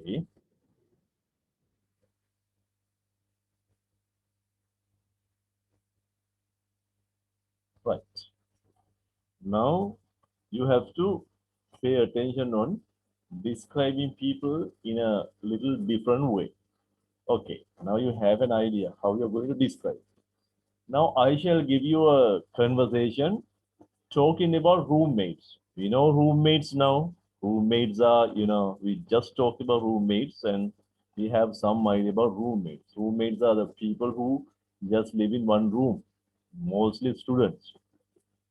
Okay. Right. Now you have to pay attention on describing people in a little different way. Okay. Now you have an idea how you're going to describe. Now I shall give you a conversation talking about roommates. We know roommates now. Roommates are, we just talked about roommates and we have some idea about roommates. Roommates are the people who just live in one room, mostly students.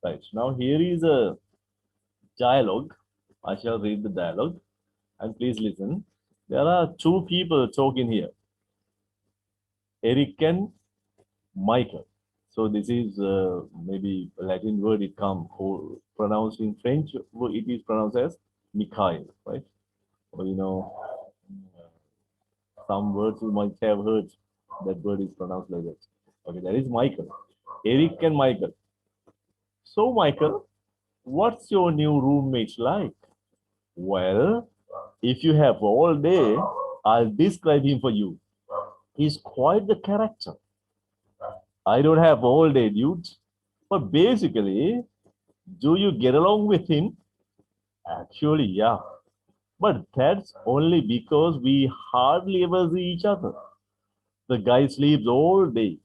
Right. Now here is a dialogue. I shall read the dialogue and please listen. There are two people talking here, Eric and Michael. So this is maybe a Latin word. It come pronounced in French. It is pronounced as Mikhail, right? Or some words you might have heard. That word is pronounced like that. Okay, that is Michael. Eric and Michael. So Michael, what's your new roommate like? Well, if you have all day, I'll describe him for you. He's quite the character. I don't have all day, dude. But basically, do you get along with him? Actually, yeah. But that's only because we hardly ever see each other. The guy sleeps all day.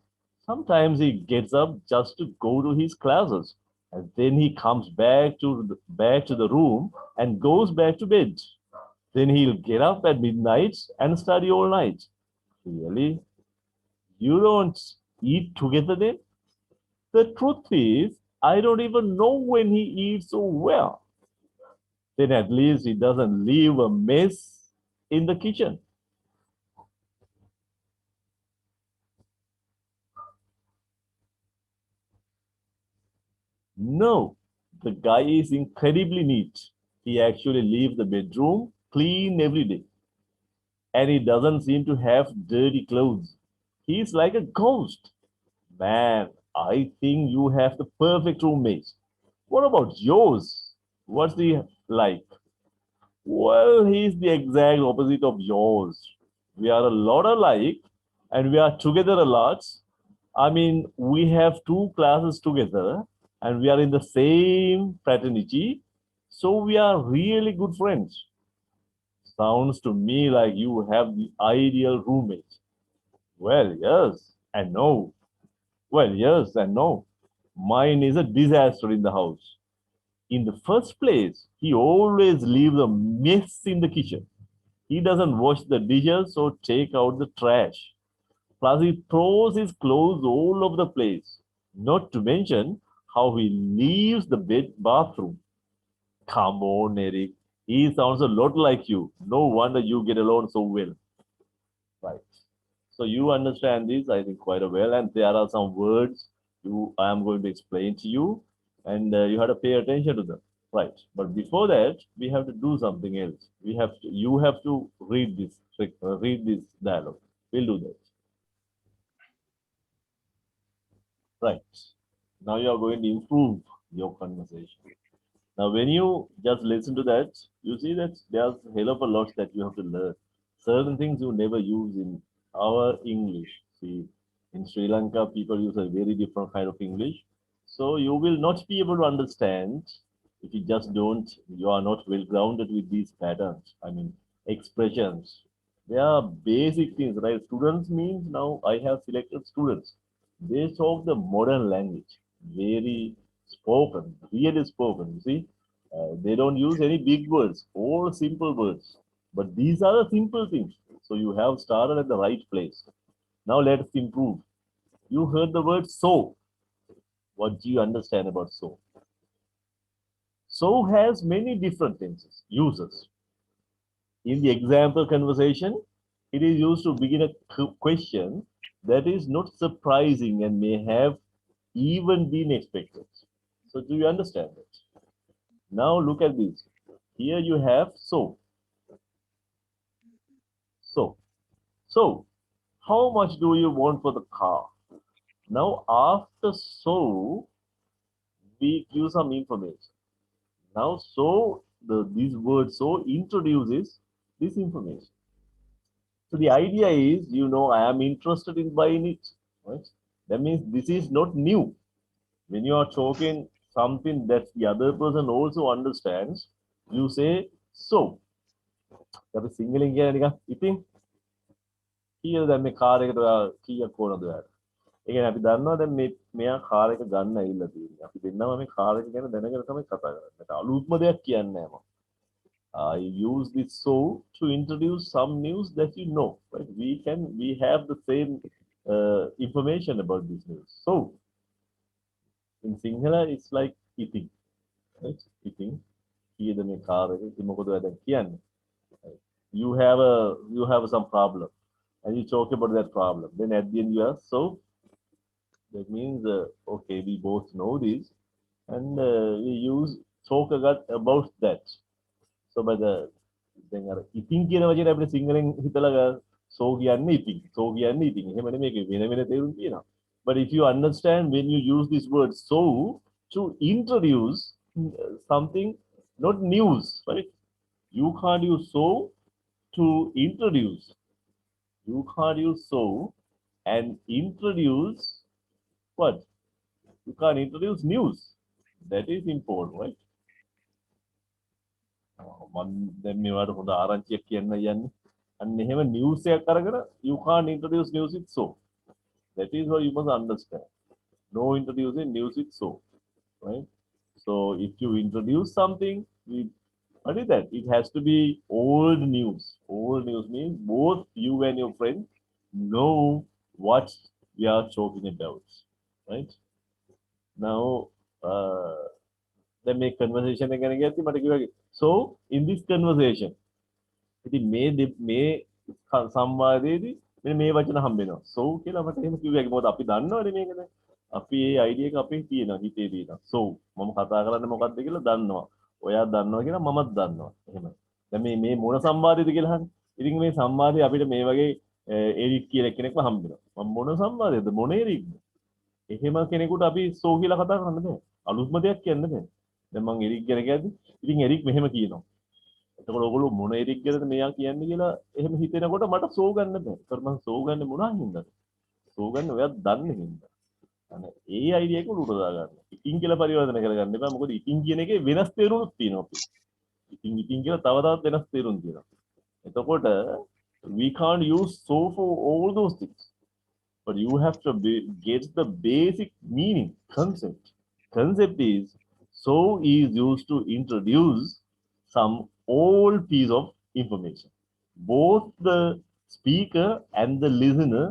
Sometimes he gets up just to go to his classes, and then he comes back to the room and goes back to bed. Then he'll get up at midnight and study all night. Really? You don't eat together then? The truth is, I don't even know when he eats so well. Then at least he doesn't leave a mess in the kitchen. No, the guy is incredibly neat. He actually leaves the bedroom clean every day. And he doesn't seem to have dirty clothes. He's like a ghost. Man, I think you have the perfect roommate. What about yours? What's he like? Well, he's the exact opposite of yours. We are a lot alike and we are together a lot. I mean, we have two classes together and we are in the same fraternity. So we are really good friends. Sounds to me like you have the ideal roommate. Well, yes and no. Well, yes and no. Mine is a disaster in the house. In the first place, he always leaves a mess in the kitchen. He doesn't wash the dishes or take out the trash. Plus, he throws his clothes all over the place. Not to mention how he leaves the bathroom. Come on, Eric. He sounds a lot like you. No wonder you get along so well. Right. So you understand this, I think, quite well. And there are some words I am going to explain to you, and you have to pay attention to them. Right. But before that, we have to do something else. You have to read this dialogue. We'll do that. Right. Now you are going to improve your conversation. Now, when you just listen to that, you see that there's a hell of a lot that you have to learn. Certain things you never use in our English. See, in Sri Lanka, people use a very different kind of English. So you will not be able to understand if you are not well grounded with these patterns. I mean, expressions. They are basic things, right? Students means now I have selected students. They talk the modern language, very spoken, really spoken. You see, they don't use any big words, all simple words. But these are the simple things. So you have started at the right place. Now let's improve. You heard the word so. What do you understand about so? So has many different tenses, uses. In the example conversation, it is used to begin a question that is not surprising and may have even been expected. So, do you understand it? Now, look at this. Here you have so. So, so, how much do you want for the car? Now, after so, we give some information. Now, so this word so introduces this information. So the idea is, I am interested in buying it, right? That means this is not new. When you are talking something that the other person also understands, you say so. අපි සිංහලෙන් කියන නිකන් ඉතින් කීයද දැන් මේ car එකට ඔයා කීයක් ඕනද ඔයාලට? ඒ කියන්නේ අපි දන්නවා දැන් මෙයා කාර් එක ගන්න ඇවිල්ලා තියෙන්නේ. අපි දෙන්නම මේ කාර් එක ගැන දැනගෙන තමයි කතා කරන්නේ. ඒක අලුත්ම දෙයක් කියන්නේ නැහැ මම. I use this so to introduce some news that you know. Right? We have the same information about this news. So in Sinhala it's like eating. Right? Eating. කීයද මේ කාර් එක? ඉතින් මොකද ඔයා දැන් කියන්නේ? You have some problem and you talk about that problem. Then at the end you are so that means okay, we both know this and we use talk about that. So by the then ඉතින් කියන වචනේ අපිට සිංහලෙන් හිතලා so කියන්නේ ඉතින් so කියන්නේ ඉතින් එහෙම නෙමෙයි වෙන වෙන තේරුම් තියෙනවා. But if you understand when you use this word so to introduce something, not news, right? You can't use so to introduce. You can't use so and introduce what? You can't introduce news. That is important, right? මම දැන් මේවට හොඳ ආරංචියක් කියන්න යන්නේ. අන්න එහෙම news එකක් අරගෙන you can't introduce news with so. That is what you must understand. No introducing news with so, right? So if you introduce something, what is that? It has to be old news. Old news means both you and your friend know what we are talking about, right? Now, then make conversation again. So in this conversation, ඉතින් මේ සංවාදයේදී මෙන්න මේ වචන හම්බ වෙනවා. So කියලා මට එහෙම කිව්වා. මොකද අපි දන්නවනේ මේක දැන්. අපි මේ අයිඩියා එක අපේ තියෙනවා හිතේ තියෙනවා. So මම කතා කරන්නේ මොකක්ද කියලා දන්නවා. ඔයා දන්නවා කියලා මමත් දන්නවා. එහෙමයි. දැන් මේ මොන සංවාදයේද කියලා අහන්නේ. ඉතින් මේ සංවාදයේ අපිට මේ වගේ එරික් කියලා කෙනෙක්ව හම්බ වෙනවා. මම මොන සංවාදයේද? මොන එරික්ද? එහෙම කෙනෙකුට අපි so කියලා කතා කරන්න බෑ. අලුත්ම දෙයක් කියන්න බෑ. දැන් මම එරික් ගැන කියද්දි ඉතින් එරික් මෙහෙම කියනවා. එතකොට ඔයගොල්ලෝ මොන එරික් ගැනද මෙයා කියන්නේ කියලා එහෙම හිතෙනකොට මට සෝ ගන්න බෑ. ඒකට මම සෝ ගන්නේ මොනවා හින්දාද? සෝ ගන්න ඔයා දන්නේ හින්දා. අනේ ඒ අයිඩියා එක උඩට දාගන්න. ඉතින් කියලා පරිවර්තන කරගන්න එපා. මොකද ඉතින් කියන එකේ වෙනස් තේරුණුත් තියෙනවා අපි. ඉතින් කියලා තව තවත් වෙනස් තේරුම් තියෙනවා. එතකොට we can't use so for all those things. But you have to get the basic meaning, concept. Concept is so is used to introduce some old piece of information. Both the speaker and the listener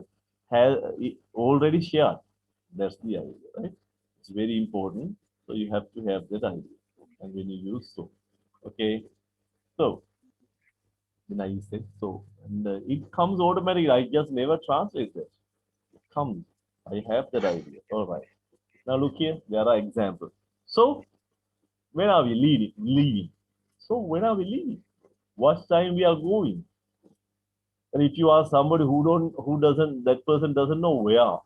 have already shared. That's the idea, right? It's very important. So you have to have that idea. And when you use so, okay. So then I said so, and it comes automatically. I just never translate that. It comes. I have that idea. All right. Now look here. There are examples. So when are we leaving? So when are we leaving? What time we are going? And if you ask somebody that person doesn't know where,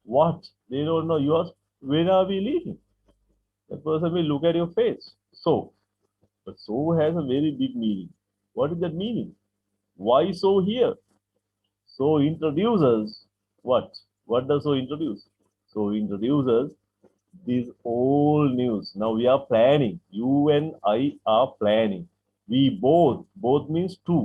what, they don't know. You ask, when are we leaving? That person will look at your face. So, but so has a very big meaning. What is that meaning? Why so here? So introduces what? What does so introduce? So introduces this old news. Now we are planning. You and I are planning. We both means two,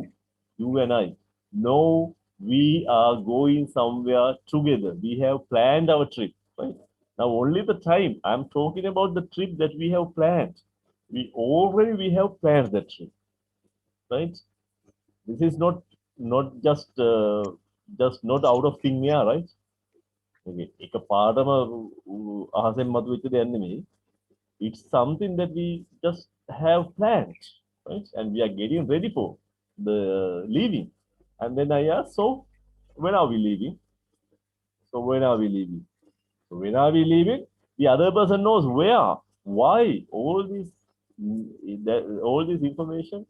you and I, know we are going somewhere together. We have planned our trip, right? Now only the time, I'm talking about the trip that we have planned. We have planned that trip, right? This is not just not out of thin air, right? එක පාඩම අහසෙන් මතුවෙච්ච දෙයක් නෙමෙයි. It's something that we just have planned, right? And we are getting ready for the leaving. And then I ask, so when are we leaving? So when are we leaving? So when are we leaving? The other person knows where, why, all this information.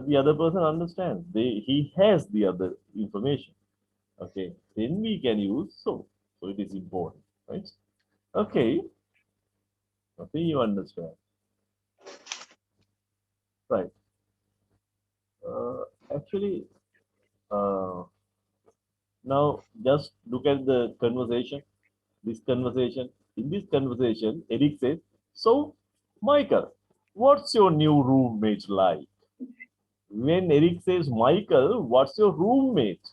The other person understands. He has the other information. Okay, then we can use so. So it is important, right? Okay. I think you understand. Right. Actually, Uh, Now, just look at the conversation. This conversation. In this conversation, Eric says, "So, Michael, what's your new roommate like?" When Eric says, "Michael, what's your roommate?"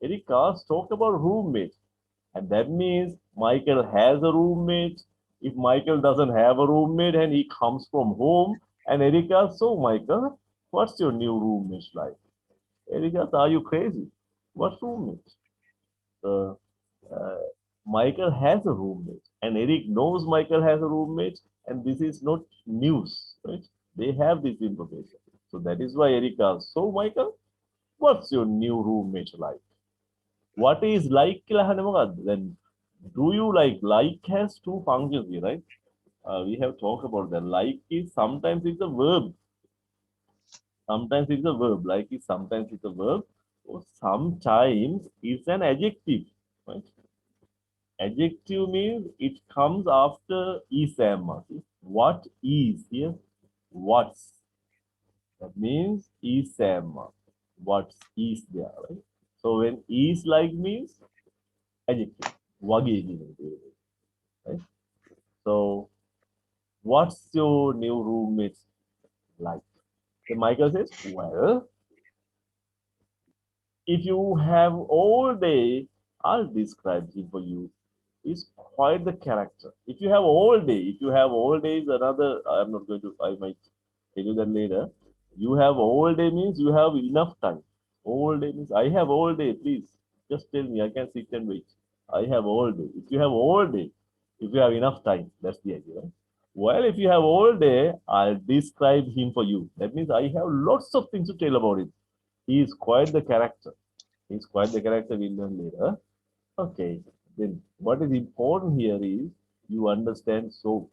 Eric has talked about roommate, and that means Michael has a roommate. If Michael doesn't have a roommate and he comes from home, and Eric asks, "So, Michael, what's your new roommate like?" Eric asks, "Are you crazy? What roommate?" uh, uh, Michael has a roommate, and Eric knows Michael has a roommate, and this is not news, right? They have this information. So that is why Eric asks, "So, Michael, what's your new roommate like?" What is like? Then, do you like has two functions here, right? We have talked about that. Like is sometimes it's a verb, sometimes it's a verb. Like is sometimes it's a verb, or sometimes it's an adjective, right? Adjective means it comes after isam. What is here? What's. That means isam. What is there, right? So when is like means adjective. Wagi right? So what's your new roommate like? Then Michael says, "Well, if you have all day, I'll describe him for you. He's quite the character. If you have all day, if you have all day is another, I'm not going to, I might tell you that later. You have all day means you have enough time. All day means I have all day, please. Just tell me, I can sit and wait. I have all day. If you have all day, if you have enough time, that's the idea, right? Well, if you have all day, I'll describe him for you. That means I have lots of things to tell about him. He is quite the character. He's quite the character we'll learn later. Okay, then what is important here is you understand so.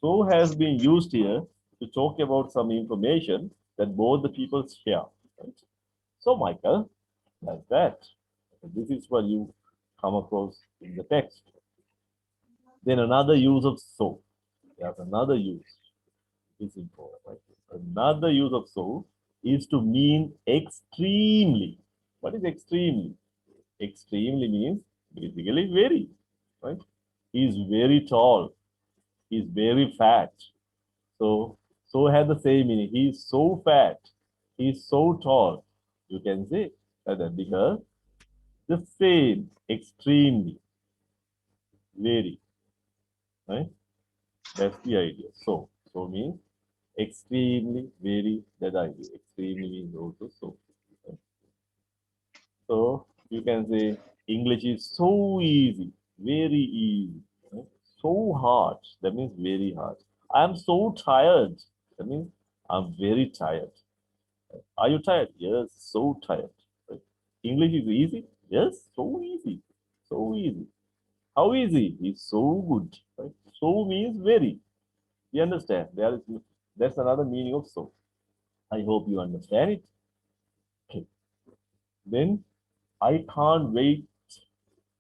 So has been used here to talk about some information that both the people share. Right? So, Michael, like that. This is what you come across in the text. Then another use of so. There's another use. It's important. Right? Another use of so is to mean extremely. What is extremely? Extremely means basically very, right? He's very tall. He's very fat. So, so has the same meaning. He's so fat. He's so tall. You can say that because the same, extremely, very, right? That's the idea. So means extremely, very, that idea. Extremely means also so. Right? So you can say English is so easy, very easy, right? So hard. That means very hard. I am so tired. That means I'm very tired. Are you tired? Yes, so tired. Right? English is easy? Yes, so easy. So easy. How easy? It's so good. Right? So means very. You understand? That's another meaning of so. I hope you understand it. Okay. Then I can't wait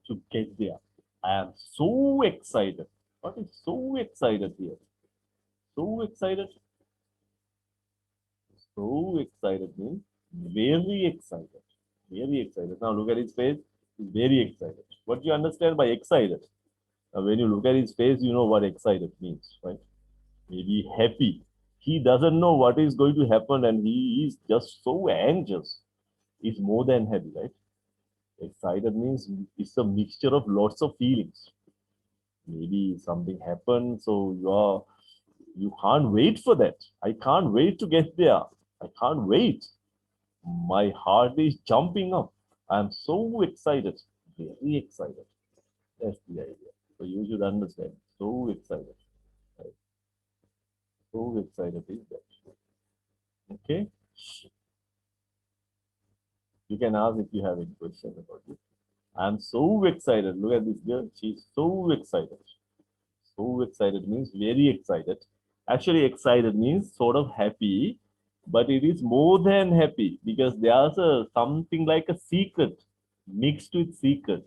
to get there. I am so excited. What is so excited here? So excited. So excited means very excited. Very excited. Now look at his face. He's very excited. What do you understand by excited? Now, when you look at his face, you know what excited means, right? Maybe happy. He doesn't know what is going to happen and he is just so anxious. He's more than happy, right? Excited means it's a mixture of lots of feelings. Maybe something happened, so you can't wait for that. I can't wait to get there. I can't wait. My heart is jumping up. I'm so excited, very excited. That's the idea. So you should understand. So excited. Right? So excited is that. Okay. You can ask if you have any question about it. I'm so excited. Look at this girl. She's so excited. So excited means very excited. Actually, excited means sort of happy, but it is more than happy because there's something like a secret mixed with secret.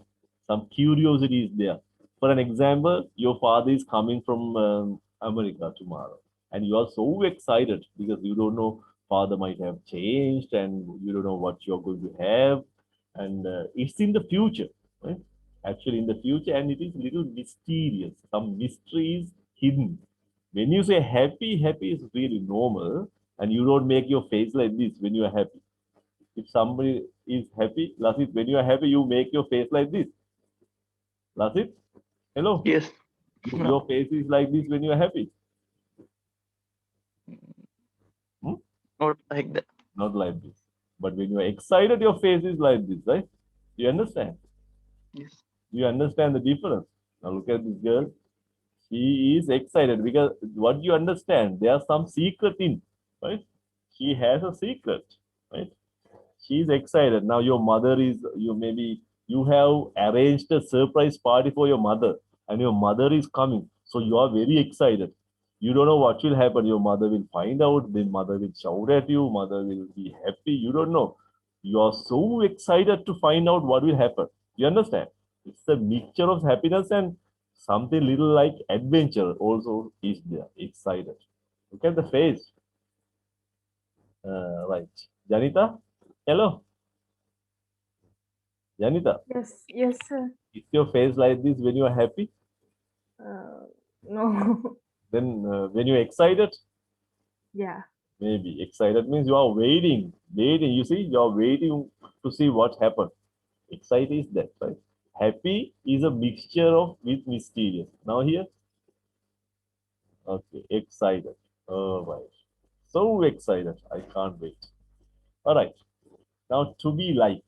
Some curiosity is there. For an example, your father is coming from America tomorrow, and you are so excited because you don't know father might have changed and you don't know what you're going to have. And it's in the future, right? Actually in the future, and it is little mysterious. Some mystery is hidden. When you say happy, happy is really normal, and you don't make your face like this when you are happy. If somebody is happy, Lasit, when you are happy, you make your face like this. Lasit, hello. Yes. Your No, face is like this when you are happy. Hmm? not like that. Not like this. But when you are excited, your face is like this, right? You understand? Yes. You understand the difference? Now look at this girl. She is excited because what you understand, there's some secret in, right? She has a secret, right? She's excited. Now your mother is, you maybe you have arranged a surprise party for your mother, and your mother is coming. So you are very excited. You don't know what will happen. Your mother will find out, then mother will shout at you, mother will be happy. You don't know. You are so excited to find out what will happen. You understand? It's a mixture of happiness and something little like adventure also is there. Excited. Look at the face. Right. Janita, hello. Janita, Yes, yes, sir. is your face like this when you are happy? No. Then when you're excited, Yeah. maybe excited means you are waiting, waiting. You see, you are waiting to see what happened. Excited is that, right? Happy is a mixture of with mysterious. Now here, okay, excited. Oh right, so excited. I can't wait. All right. Now to be like.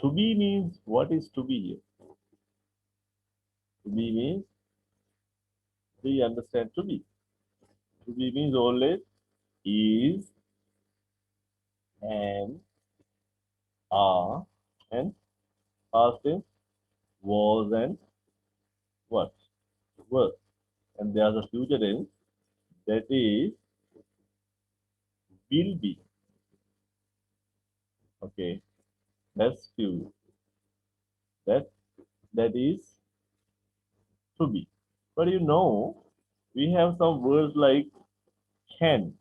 To be means what is to be here? To be means do you understand to be? To be means always is and are and past tense was and what were, and there's a future tense that is will be. Okay, that's future. That that is to be. But you know, we have some words like can,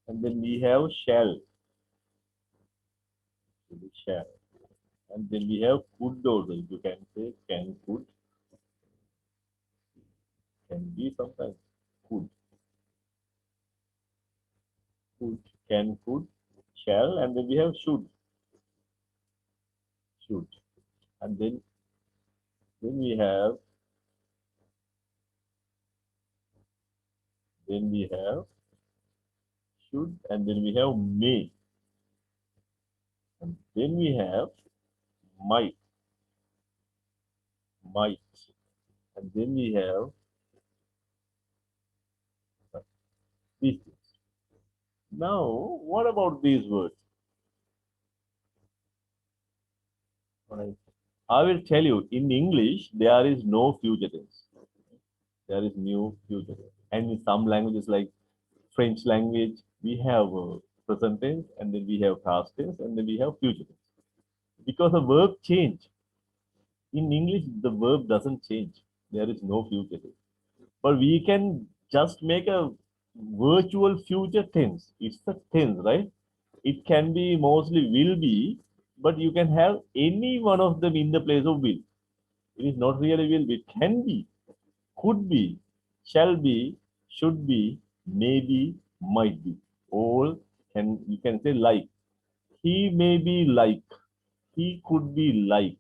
and then we have shall, shall, and then we have could also. You can say can, could, can be sometimes could, could, can, could, shall, and then we have should, and then we have then we have should, and then we have may, and then we have might, might, and then we have these things. Now, what about these words? Right. I will tell you, in English, there is no future tense. There is no future tense. And in some languages like French language, we have present tense, and then we have past tense, and then we have future tense. Because the verb change. In English, the verb doesn't change. There is no future tense. But we can just make a virtual future tense. It's a tense, right? It can be mostly will be, but you can have any one of them in the place of will. It is not really will be. It can be, could be, shall be, should be, maybe, might be. All can you can say like. He may be like. He could be like.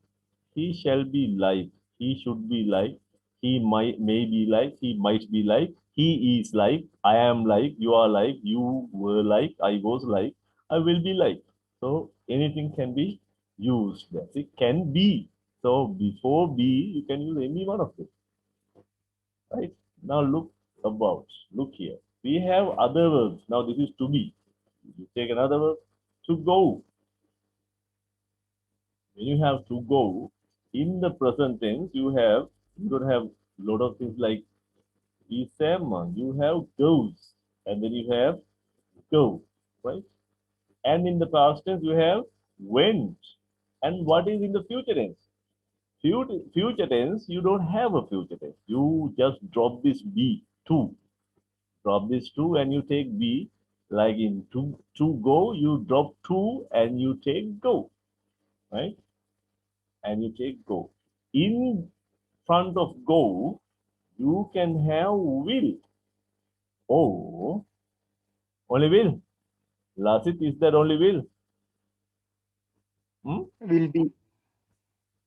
He shall be like. He should be like. He might may be like. He might be like. He is like. I am like. You are like. You were like. I was like. I will be like. So anything can be used. That's it. Can be. So before be, you can use any one of them. Right? Now look about. Look here. We have other verbs. Now this is to be. You take another verb. To go. When you have to go, in the present tense, you don't have a lot of things like isema. You have goes, and then you have go, right? And in the past tense, you have went. And what is in the future tense? Future tense, you don't have a future tense. You just drop this be to. Drop this to and you take be. Like in to go, you drop to and you take go, right? And you take go. In front of go, you can have will. Oh, only will. Lasit, is that only will? Hmm? Will be.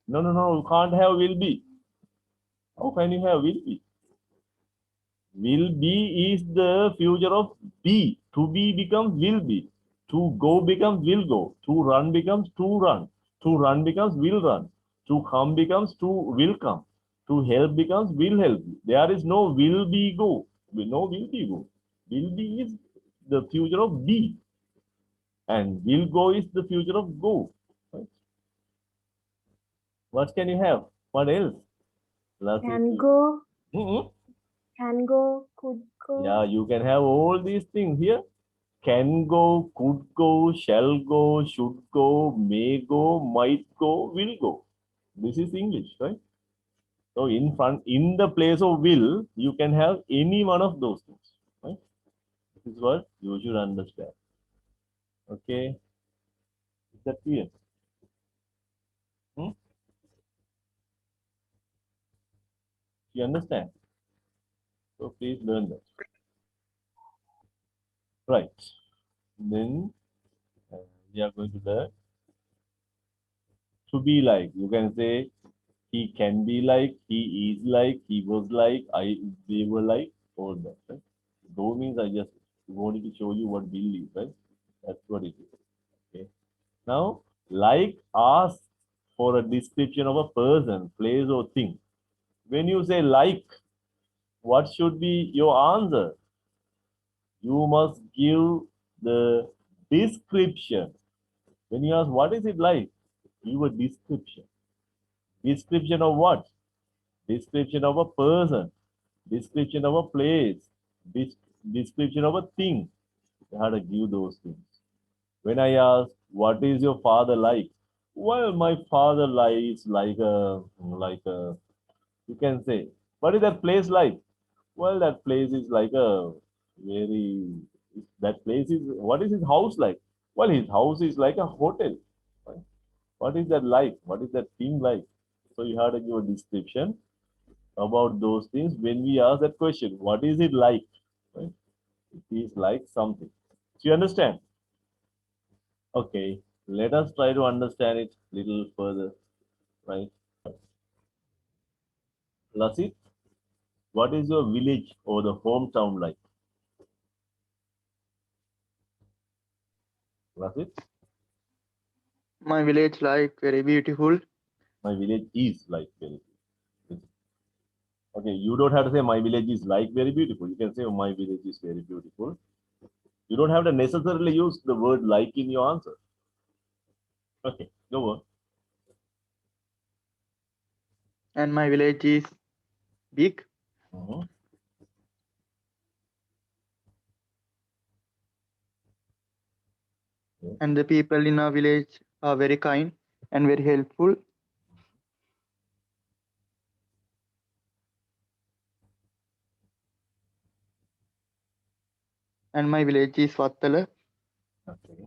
No. You can't have will be. How can you have will be? Will be is the future of be. To be becomes will be. To go becomes will go. To run becomes to run. To run becomes will run. To come becomes to will come. To help becomes will help. There is no will be go. No will be go. Will be is the future of be. And will go is the future of go. Right? What can you have? What else? Last Can go, Mhm. can go, could go. Yeah, you can have all these things here. Can go, could go, shall go, should go, may go, might go, will go. This is English, right? So in the place of will, you can have any one of those things, right? This is what you should understand. Okay, is that clear? Hmm? You understand? So please learn that. Right. Then we are going to learn to be like. You can say he can be like, he is like, he was like, they were like, all that, right? Though means I just wanted to show you what will is, right? That's what it is. Okay. Now, like asks for a description of a person, place, or thing. When you say like, what should be your answer? You must give the description. When you ask what is it like, give a description. Description of what? Description of a person, description of a place, description of a thing. You have to give those things. When I ask, what is your father like? Well, my father lies like a, you can say, what is that place like? Well, that place is like a very, that place is, what is his house like? Well, his house is like a hotel. Right? What is that like? What is that thing like? So you have to give a description about those things when we ask that question. What is it like? Right? It is like something. Do you understand? Okay, let us try to understand it little further, right? Lasit, what is your village or the hometown like? Lasit, My village like very beautiful. my village is like very beautiful. Okay, you don't have to say my village is like very beautiful. You can say my village is very beautiful. You don't have to necessarily use the word like in your answer. Okay, go on. And my village is big. Mhm. Yes. And the people in our village are very kind and very helpful. And my village is Vattala. Okay.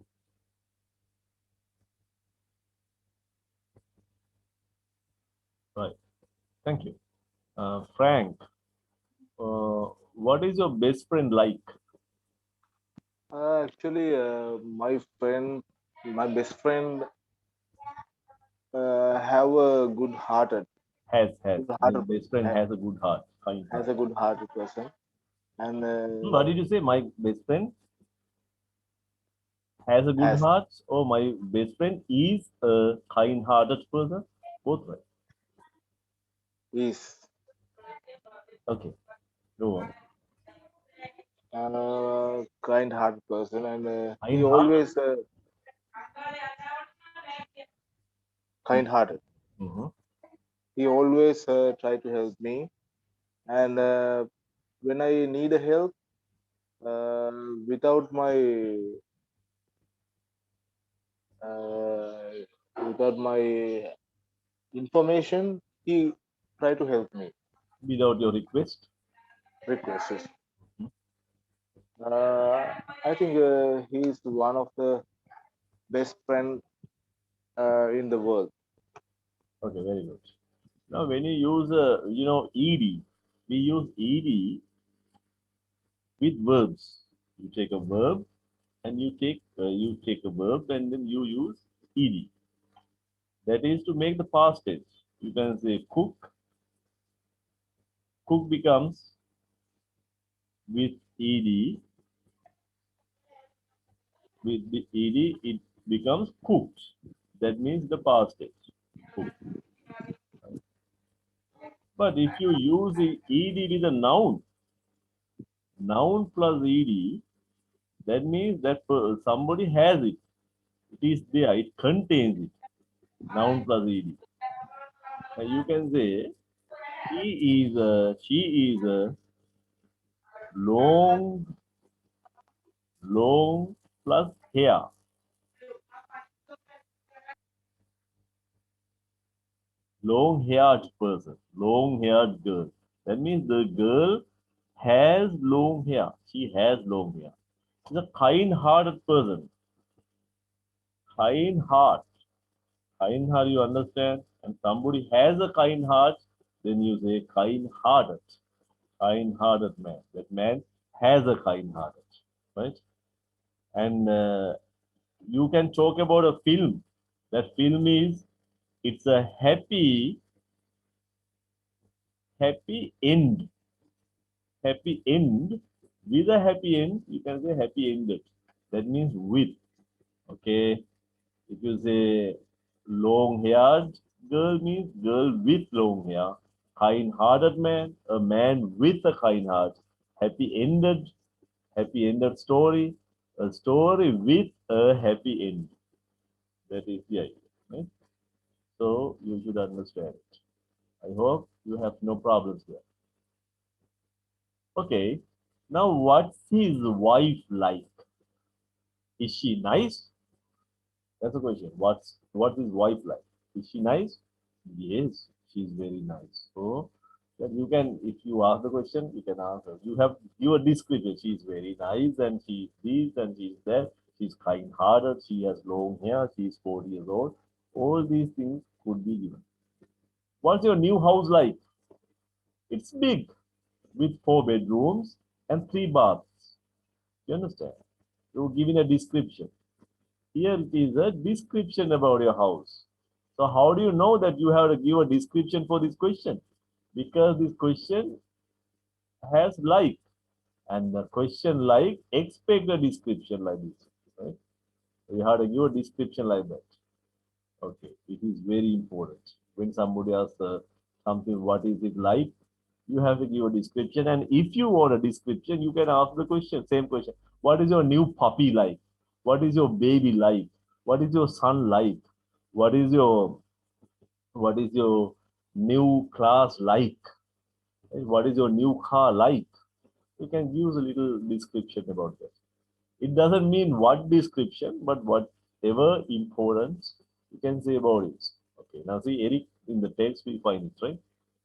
Right. Thank you. Frank, what is your best friend like? Actually, my best friend, have a Has. good Your hearted, best friend ha- has a good heart, kind has heart. a good hearted person, and What did you say? My best friend has a good has heart, or my best friend is a kind-hearted person? Both right. is Okay, go on. a kind hearted person, and he Kind-hearted. always kind hearted. Mm-hmm. He always try to help me, and when I need a help, uh, without my uh, without my information, he try to help me. Without your request. Requests. Uh, I think he's one of the best friend in the world. Okay, very good. Now, when you use, ed, we use ed with verbs. You take a verb and you take a verb and then you use ed. That is to make the past tense. You can say cook. Cook becomes with ed. With the ed, it becomes cooked. That means the past tense. Cooked. But if you use the ed with a noun plus ed, that means that somebody has it. It is there. It contains it. Noun plus ed. You can say she is a long plus hair. Long haired person. Long haired girl. That means the girl has long hair. She has long hair. She's a kind hearted person. Kind heart. Kind heart, you understand? And somebody has a kind heart, then you say kind hearted. Kind hearted man. That man has a kind hearted. Right? And you can talk about a film. That film is, it's a happy end. Happy end. With a happy end, you can say happy ended. That means with. Okay. If you say long haired girl, means girl with long hair. Kind hearted man, a man with a kind heart. Happy ended story, a story with a happy end. That is the idea. Right? So you should understand it. I hope you have no problems here. Okay. Now, what's his wife like? Is she nice? That's the question. What is wife like? Is she nice? Yes, she's very nice. So then you can, if you ask the question, you can answer. You have your description. She's very nice and she's this and she's that. She's kind-hearted. She has long hair. She's 40 years old. All these things could be given. What's your new house like? It's big with 4 bedrooms and 3 baths. You understand? You're giving a description. Here it is a description about your house. So how do you know that you have to give a description for this question? Because this question has like, and the question like expect a description like this, right? So you have to give a description like that. Okay, it is very important. When somebody asks something, what is it like? You have to give a description. And if you want a description, you can ask the question, same question. What is your new puppy like? What is your baby like? What is your son like? What is your new class like? What is your new car like? You can use a little description about that. It doesn't mean what description, but whatever importance you can say about it. Okay, now see Eric in the text we find it, right?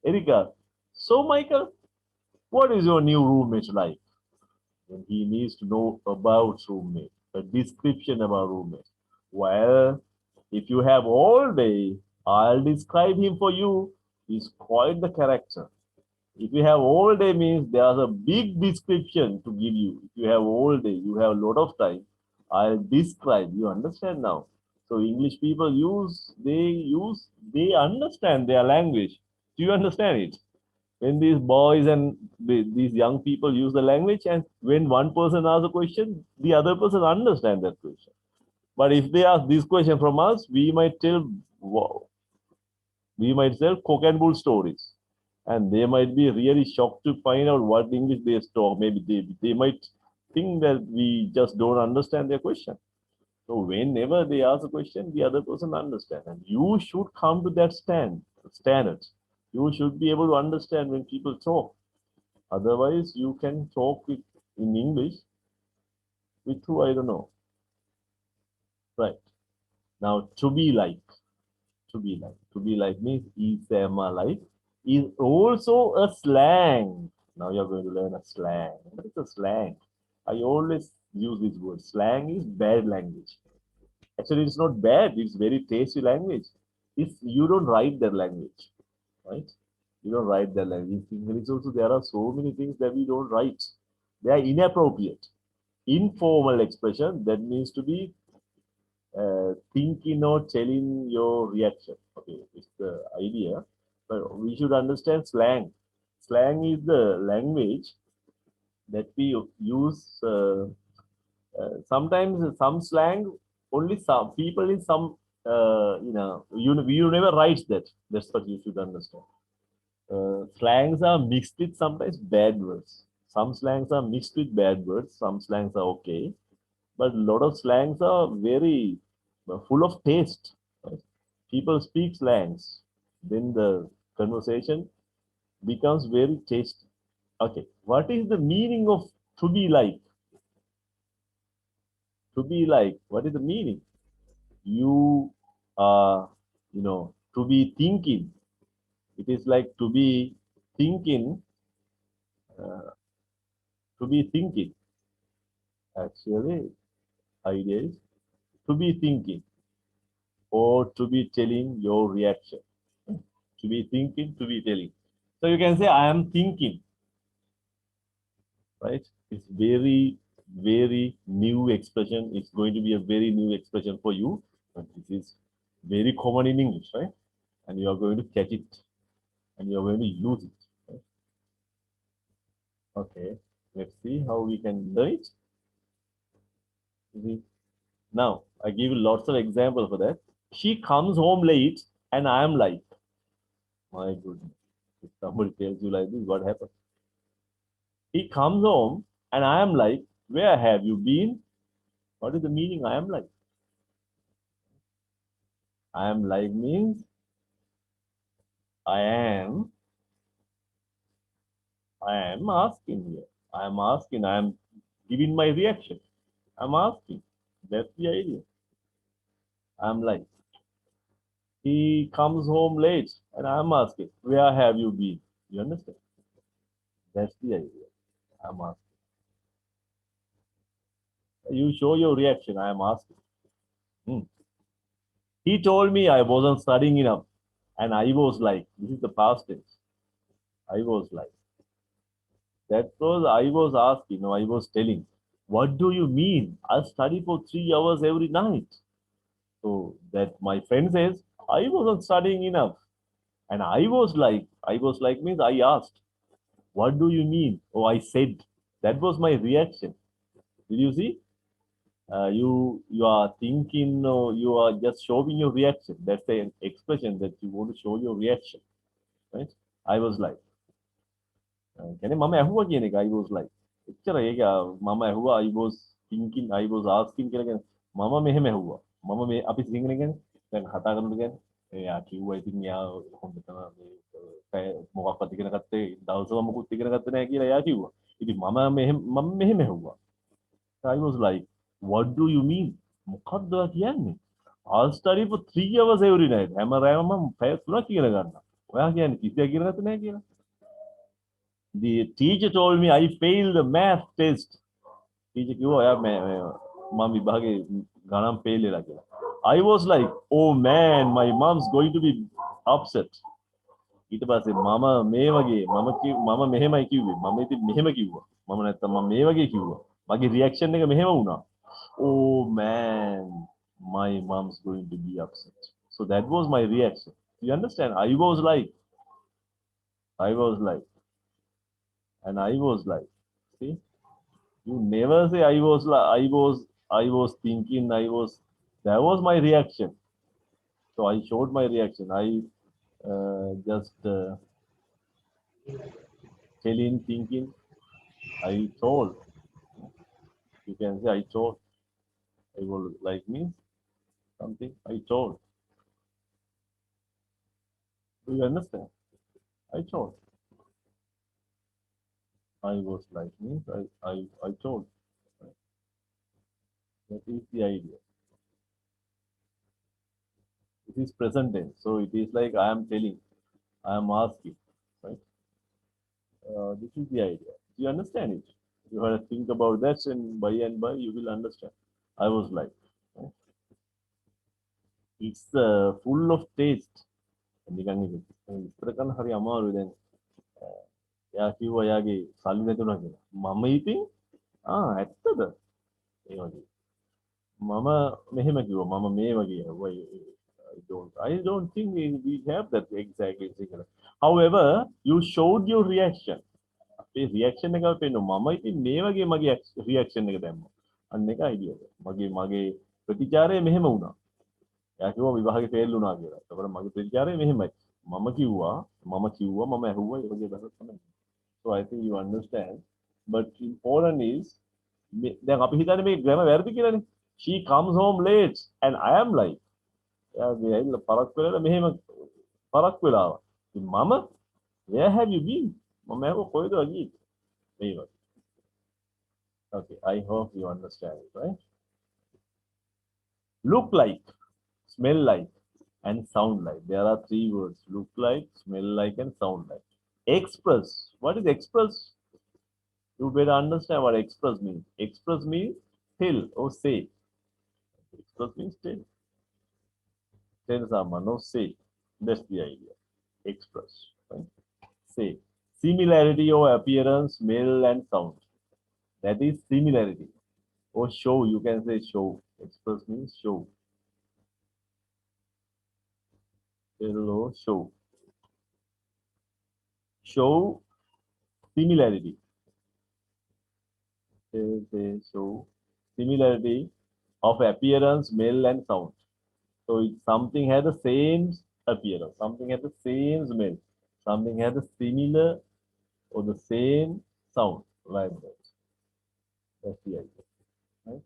Erica, so Michael, what is your new roommate like? And he needs to know about roommate, a description about roommate. Well, if you have all day, I'll describe him for you. He's quite the character. If you have all day means there's a big description to give you. If you have all day, you have a lot of time. I'll describe. You understand now? So English people they understand their language. Do you understand it? When these boys and these young people use the language, and when one person asks a question, the other person understand that question. But if they ask this question from us, we might tell, wow, we might tell cock and bull stories, and they might be really shocked to find out what English they talk. Maybe they might think that we just don't understand their question. So whenever they ask a question, the other person understand, and you should come to that standard. You should be able to understand when people talk. Otherwise, you can talk in English with who I don't know. Right. Now, to be like. To be like. To be like means isema like is also a slang. Now you're going to learn a slang. What is a slang? I always use this word. Slang is bad language. Actually, it's not bad. It's very tasty language. If you don't write their language, right? You don't write their language. In English also, there are so many things that we don't write. They are inappropriate. Informal expression that means to be thinking or telling your reaction. Okay, it's the idea. But we should understand slang. Slang is the language that we use. Sometimes some slang only some people in some you never write that. That's what you should understand. Slangs are mixed with sometimes bad words. Some slangs are mixed with bad words. Some slangs are okay, but a lot of slangs are very full of taste. Right? People speak slangs, then the conversation becomes very tasty. Okay, what is the meaning of to be like? To be like, what is the meaning? You are, to be thinking. It is like to be thinking, uh, to be thinking. Actually, idea is to be thinking or to be telling your reaction. To be thinking, to be telling. So you can say, I am thinking, right? It's very, very new expression. It's going to be a very new expression for you. But this is very common in English, right? And you are going to catch it and you are going to use it. Right? Okay, let's see how we can learn it. Now, I give you lots of examples for that. She comes home late and I am like, my goodness. If somebody tells you like this, what happens? He comes home and I am like, where have you been? What is the meaning I am like? I am like means I am, I am asking here. I am asking, I am giving my reaction. I'm asking. That's the idea. I'm like, he comes home late and I'm asking, where have you been? You understand? That's the idea. I'm asking. You show your reaction. I am asking. Hmm. He told me I wasn't studying enough. And I was like, this is the past tense. I was like, that was, I was asking, I was telling, what do you mean? I study for 3 hours every night. So that my friend says, I wasn't studying enough. And I was like means I asked, what do you mean? Oh, I said. That was my reaction. Did you see? You are thinking, you are just showing your reaction. That's an expression that you want to show your reaction, right? I was like, කියන්නේ මම ඇහුවා කියන එක I was like. එච්චර ඒක මම ඇහුවා I was thinking I was asking කියලා කියන්නේ මම මෙහෙම ඇහුවා. මම මේ අපි සිංහලෙන් කියන්නේ දැන් කතා කරනකොට කියන්නේ එයා කිව්වා ඉතින් එයා හොඳ තමයි මේ මොකක්වත් ඉගෙන ගත්තේ දවසම මොකුත් ඉගෙන ගත්තේ නැහැ කියලා එයා කිව්වා. ඉතින් මම මෙහෙම ඇහුවා. I was like, what do you mean? මොකක්ද ඔයා කියන්නේ? I'll study for 3 hours every night. හැම රැයම මම පැය 3ක් ඉගෙන ගන්නවා. ඔයා කියන්නේ කිසියක් ඉගෙන ගත්තේ නැහැ කියලා. The teacher told me I failed the math test. Teacher කිව්වා ඔයා මම විභාගේ ගණන් fail වෙලා කියලා. I was like, oh man, my mom's going to be upset. ඊට පස්සේ මම මේ වගේ මම මෙහෙමයි කිව්වේ. මම ඉතින් මෙහෙම කිව්වා. මම නැත්තම් මම මේ වගේ කිව්වා. මගේ reaction එක මෙහෙම වුණා. Oh man, my mom's going to be upset. So that was my reaction. You understand? I was like, and I was like, see, you never say I was like, I was thinking, that was my reaction. So I showed my reaction. I just telling, thinking, I told. You can say I told. I will like me something. I told. Do you understand? I told. I was like means I told. That is the idea. It is present tense. So it is like I am telling, I am asking, right? This is the idea. Do you understand it? You have to think about that, and by you will understand. I was like, it's full of taste. නිකන් ඒක විස්තර කරන්න හරි අමාරුයි දැන්. එයා කිව්වා එයාගේ සල්ලි නැතුණා කියලා. මම ඉතින් ඇත්තද? ඒ වගේ. මම මෙහෙම කිව්වා. මම මේ වගේ ඇහුවා. I don't think we have that exactly similar. However, you showed your reaction. අපේ රියැක්ෂන් එක පෙන්නනවා. මම ඉතින් මේ වගේ මගේ රියැක්ෂන් එක දැම්මා. අන්න එක අයිඩියා එක. මගේ ප්‍රතිචාරය මෙහෙම වුණා. එයා කිව්වා විභාගේ ෆේල් වුණා කියලා. ඒකට මගේ ප්‍රතිචාරය මෙහෙමයි. මම කිව්වා මම ඇහුවා ඒ වගේ දහස් තමයි. So I think you understand. But important is දැන් අපි හිතන්නේ මේ ග්‍රැමර් වැරදි කියලානේ. She comes home late and I am like එයාගේ ඇවිල්ලා පරක් වෙලා මෙහෙම පරක් වෙලා ආවා. ඉතින් මම where have you been? මම ඇහුවා කොහෙද ගියේ? මේ වගේ. Okay, I hope you understand it, right? Look like, smell like, and sound like. There are three words: look like, smell like, and sound like. Express. What is express? You better understand what express means. Express means tell or say. Express means tell. Tell someone or say. That's the idea. Express. Right? Say. Similarity or appearance, smell, and sound. That is similarity. Or show. You can say show. Express means show. Tell or show. Show similarity. Show similarity of appearance, smell, and sound. So if something has the same appearance, something has the same smell, something has the similar or the same sound, like that. That's the idea. Right?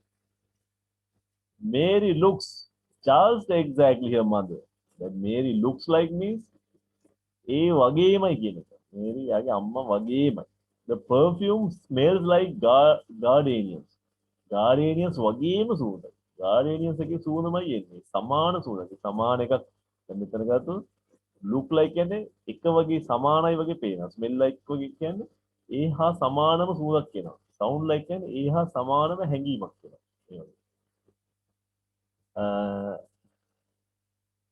Mary looks just exactly her mother. That Mary looks like means ඒ වගේමයි කියන එක. Mary යාගේ අම්මා වගේමයි. The perfume smells like gardenias. Gardenias වගේම සුවඳයි. Gardenias එකේ සුවඳමයි එන්නේ. සමාන සුවඳයි. සමාන එකක් දැන් මෙතන ගත්තොත් look like කියන්නේ එක වගේ සමානයි වගේ පේනවා. Smell like වගේ කියන්නේ ඒ හා සමානම සුවඳක් කියනවා. Sound like කියන්නේ ඒ හා සමානම හැඟීමක් කියනවා. ඒ වගේ.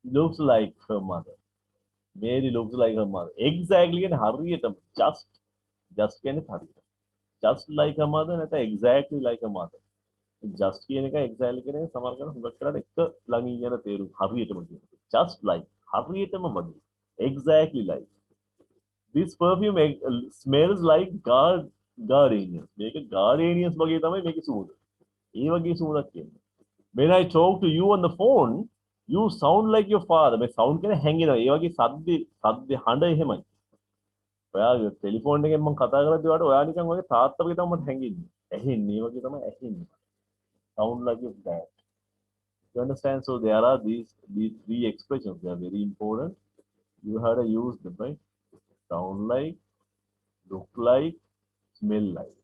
Looks like her mother. Mary looks like her mother. Exactly කියන්නේ හරියටම just කියන්නේ හරියට. Just like her mother නැත්නම් exactly like her mother. Just කියන එක exactly කියන එක සමහර කරලා හුඟක් කරලා එක ළඟින් යන තේරුම් හරියටම කියනවා. Just like හරියටම වගේ. Exactly like. This perfume smells like gardenias. මේක gardenias වගේ තමයි මේකේ සුවඳ. ඒ වගේ සුවඳක් කියන්නේ. When I talk to you on the phone, you sound like your father. මේ sound කියන්නේ හැංගෙනවා. ඒ වගේ සද්ද හඬ එහෙමයි. ඔයා ටෙලිෆෝන් එකෙන් මම කතා කරද්දී වාට ඔයා නිකන් වගේ තාත්තා වගේ තමයි මට හැංගෙන්නේ. ඇහෙන්නේ ඒ වගේ තමයි ඇහෙන්නේ. Sound like that. You understand? So there are these three expressions. They are very important. You have to use them, right? Sound like, look like, smell like.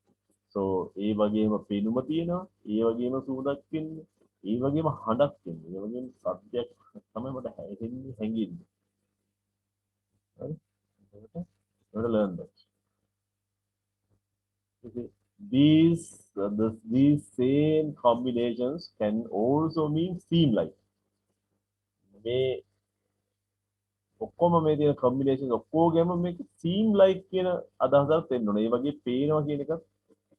So ඒ වගේම පෙනුම තියෙනවා. ඒ වගේම සුවඳක් තියෙනවා. ඒ වගේම හඬක් තියෙනවා. ඒ වගේම සද්දයක් තමයි මට හැංගෙන්නේ. Right? You have to learn that. Okay. These same combinations can also mean seem like. මේ ඔක්කොම මේ තියෙන combinations ඔක්කොගෙම මේක seem like කියන අදහසක් දෙන්න ඕනේ. ඒ වගේ පේනවා කියන එක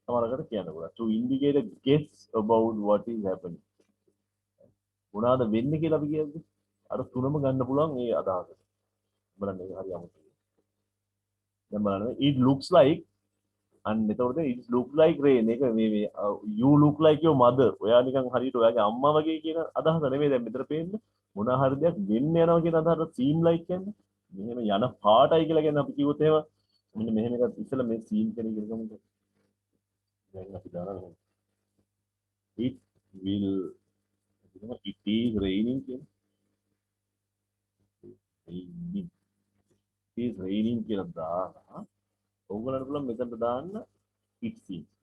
සමහරකට කියන්න පුළුවන්. To indicate a guess about what is happening. මොනවාද වෙන්නේ කියලා අපි කියන්නේ. අර තුනම ගන්න පුළුවන් මේ අදහස. බලන්න මේක හරි අමුතුයි. දැන් බලන්න it looks like and එතකොට it looks like rain එක මේ you look like your mother ඔයා නිකන් හරියට ඔයාගේ අම්මා වගේ කියන අදහස නෙමෙයි දැන් මෙතන පේන්නේ මොනවා හරි දෙයක් වෙන්න යනවා කියන අදහස seem like කියන්නේ මෙහෙම යන පාටයි කියලා කියන්නේ අපි කිව්වොත් එහෙම මෙන්න මෙහෙම එකක් ඉස්සෙල්ලා මේ seem කියන එක ගමුද දැන් අපි දානවා it will it is raining කියන්නේ it is raining කියලා දාලා ඔයගොල්ලන්ට පුළුවන් මෙතනට දාන්න it seems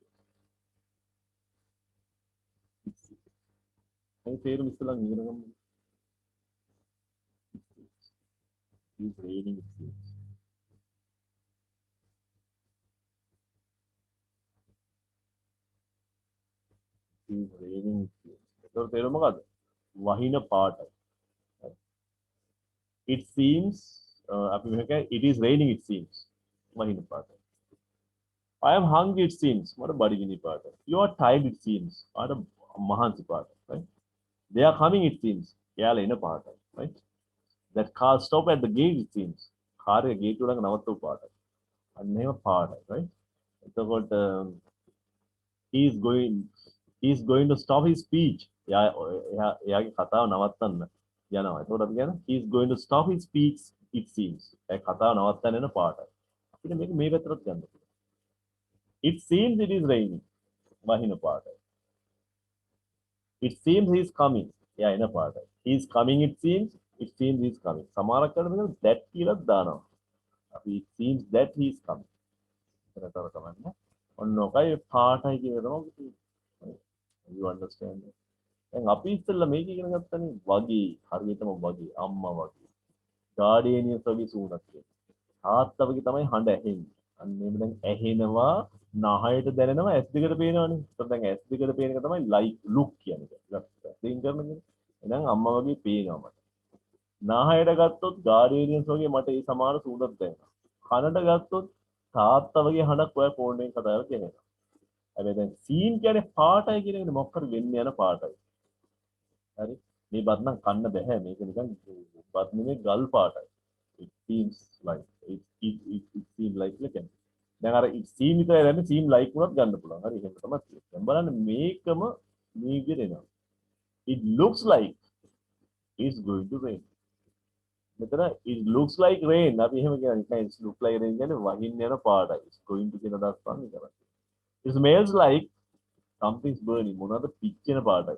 මේ තේරුම ඉස්සලා ඉගෙන ගමු it is raining it seems is raining it seems. එතකොට තේරුම මොකද්ද? වහින පාටයි. It seems අපි මෙහෙම කියයි it is raining it seems. වහින පාටයි. I am hungry it seems. මට බඩගිනි පාටයි. You are tired it seems. මට මහන්සි පාටයි. Right? They are coming it seems. එයාලා එන පාටයි. Right? That car stop at the gate it seems. Car එක ගේට් වල නවත්තපු පාටයි. අන්න එහෙම පාටයි. Right? එතකොට he is going to stop his speech. එයාගේ කතාව නවත්තන්න යනවා. එතකොට අපි කියන්නේ he is going to stop his speech it seems. ඒ කතාව නවත්තන්න යන පාටයි. අපිට මේක මේ පැත්තට ගන්න පුළුවන්. It seems it is raining. වහින පාටයි. It seems he is coming. එයා එන පාටයි. He is coming it seems. It seems he is coming. සමහරක් කරලා මේක that කියලා දානවා. අපි it seems that he is coming. එතනතර තමයි. ඔන්න ඔකයි පාටයි කියන එක තමයි. You understand? දැන් අපි ඉස්සෙල්ලා මේක ඉගෙන ගත්තනේ වගේ හරියටම වගේ අම්මා වගේ. ගාඩියනියස් වගේ සූනක් කියලා. තාත්තා වගේ තමයි හඬ ඇහෙන්නේ. අන්න එහෙම දැන් ඇහෙනවා නහයට දැනෙනවා ඇස් දෙකට පේනවනේ. ඒත් දැන් ඇස් දෙකට පේන එක තමයි ලයික් ලුක් කියන්නේ. ලක්සින් කරනනේ. එහෙනම් අම්මා වගේ පේනවා මට. නහයට ගත්තොත් ගාඩියනියස් වගේ මට ඒ සමාන සූනක් දැනෙනවා. කනට ගත්තොත් තාත්තා වගේ හඬක් ඔය ෆෝන් එකෙන් කතා කරලා කියනවා. හැබැයි දැන් සීන් කියන්නේ පාටයි කියන එක මොකක්ද වෙන්න යන පාටයි. හරි මේ බත් නම් කන්න බෑ මේක නිකන් බත් නෙමෙයි ගල් පාටයි. It seems like it seems like කියන්නේ. දැන් අර it seem විතරයි දැන් seem like උනත් ගන්න පුළුවන්. හරි එහෙම තමයි තියෙන්නේ. දැන් බලන්න මේකම මේ විදිහට එනවා. It looks like it's going to rain. මෙතන it looks like rain. අපි එහෙම කියන්නේ නිකන් it looks like rain කියන්නේ වහින්න යන පාටයි. It's going to කියන අදහස් ගන්න කරන්නේ. It smells like something's burning. මොනවාද පිච්චෙන පාටයි.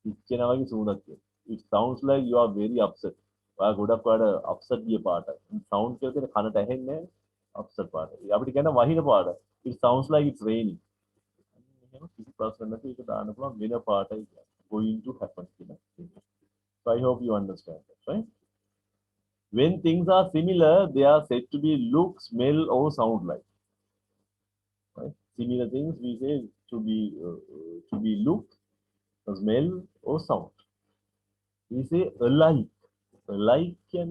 පිච්චෙන වගේ සූනක් තියෙනවා. It sounds like you are very upset. ඔයා ගොඩක් ඔයාලට upset ගිය පාටයි. sound කියලා කියන කනට ඇහෙන්නේ නැහැ. upset පාටයි. අපිට කියන වහින පාටයි. It sounds like it's raining. එහෙම කිසි ප්‍රශ්නයක් නැති ඒක දාන්න පුළුවන් වෙන පාටයි කියන්නේ. Going to happen කියලා. So I hope you understand that, right? When things are similar, they are said to be look, smell, or sound like. Right? Similar things we say to be look, smell, or sound. We say alike. Alike can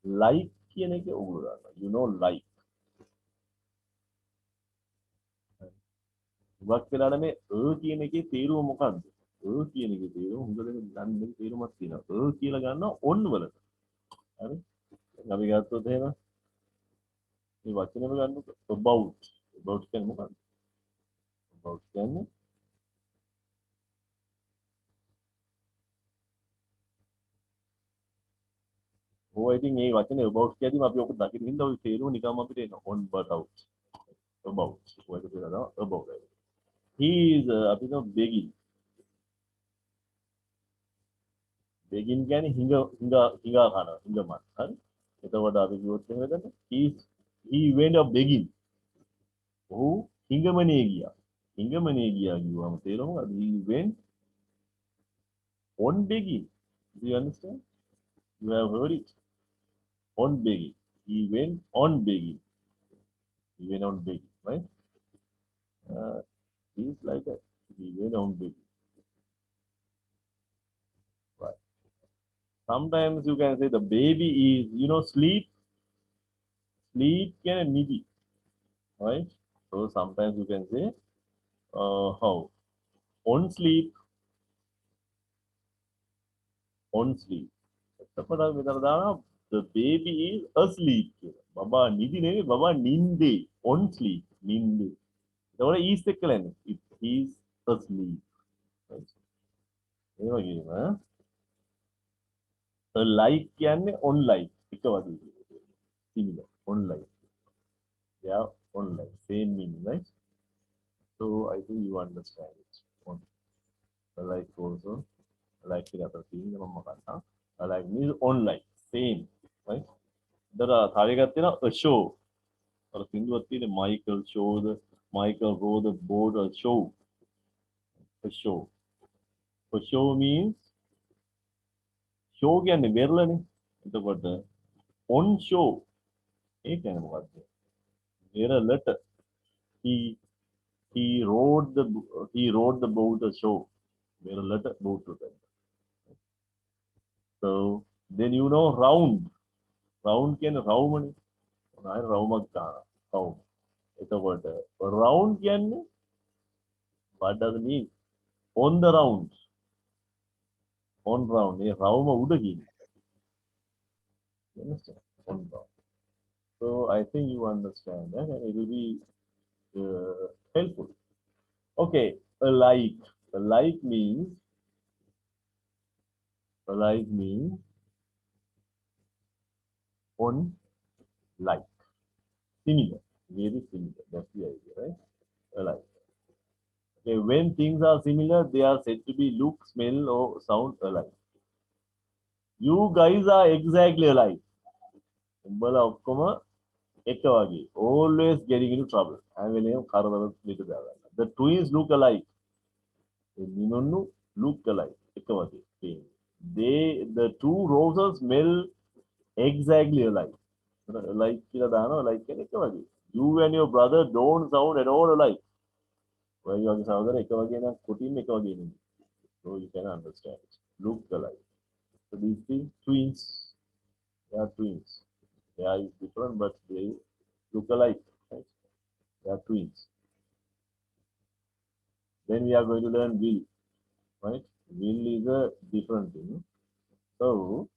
like කියන එක උගුර ගන්නවා. You know like. වක් වෙලාට මේ කියන එකේ තේරුම මොකක්ද? කියන එකේ තේරුම හොඳට ගන්න දෙක තේරුමක් තියෙනවා. කියලා ගන්නවා on වලට. හරි? අපි ගත්තොත් එහෙම මේ වචනේම ගන්නකො about. about කියන්නේ මොකක්ද? about කියන්නේ I think මේ වචනේ about කියද්දිම අපි ඔක දකින්න හින්දා ඔය තේරුම නිකම්ම අපිට එනවා on but out. about. ඔයක කියනවා about. He is අපි කියනවා begging. begging කියන්නේ හිඟා කනවා හිඟමන්. හරි? එතකොට අපි කිව්වොත් එහෙමද? he went up begging. ඔහු හිඟමනේ ගියා. හිඟමනේ ගියා කිව්වම තේරුම මොකද? He went on begging. Do you understand? You have heard it. On begging. He went on begging. He went on begging, right? He's like that. He went on begging. Right. Sometimes you can say the baby is, sleep. Sleep can nidhi. Right? So sometimes you can say, how? On sleep. On sleep. The baby is asleep. Baba nidhi නෙවෙයි baba නින්දේ. On sleep. නින්දේ. ඒතකොට is එක්ක ලන්නේ. It is asleep. Right? ඒ වගේම a like කියන්නේ on like. එක වගේ. Similar. On like. Yeah, on like. Same meaning, right? So I think you understand it. On. A like also. A like එක අතර තියෙන මම ගන්නවා. A like means on like. Same. Right? There are තව එකක් තියෙනවා a show. අර සින්දුවක් තියෙන Michael row the boat a show. A show. A show means show කියන්නේ වෙරළනේ. එතකොට on show ඒ කියන්නේ මොකද්ද? වෙරළට he he rowed the boat ashore. Where a letter boat to them. So then you know round. Round can round. Round. Round. It's a word. Round can what does it mean? On the round. On round. A round udagi. You understand? On round. So I think you understand that and it will be helpful. Okay, alike. Alike means on like. Similar. Very similar. That's the idea, right? Alike. Okay, when things are similar, they are said to be look, smell, or sound alike. You guys are exactly alike. උඹලා ඔක්කොම එක වගේ. Always getting into trouble. හැම කරදර පිට දාගන්න. The twins look alike. මිනින්නු look alike. එක වගේ. The two roses smell exactly alike. Alike කියලා දානවා alike කියන්නේ එක වගේ. You and your brother don't sound at all alike. ඔය වගේ සහෝදර එක වගේ නම් කොටින් එක වගේ නෙමෙයි. So you can understand. Look alike. So these three twins, they are twins. They are different, but they look alike. Right? They are twins. Then we are going to learn will. Right? Will is a different thing. So,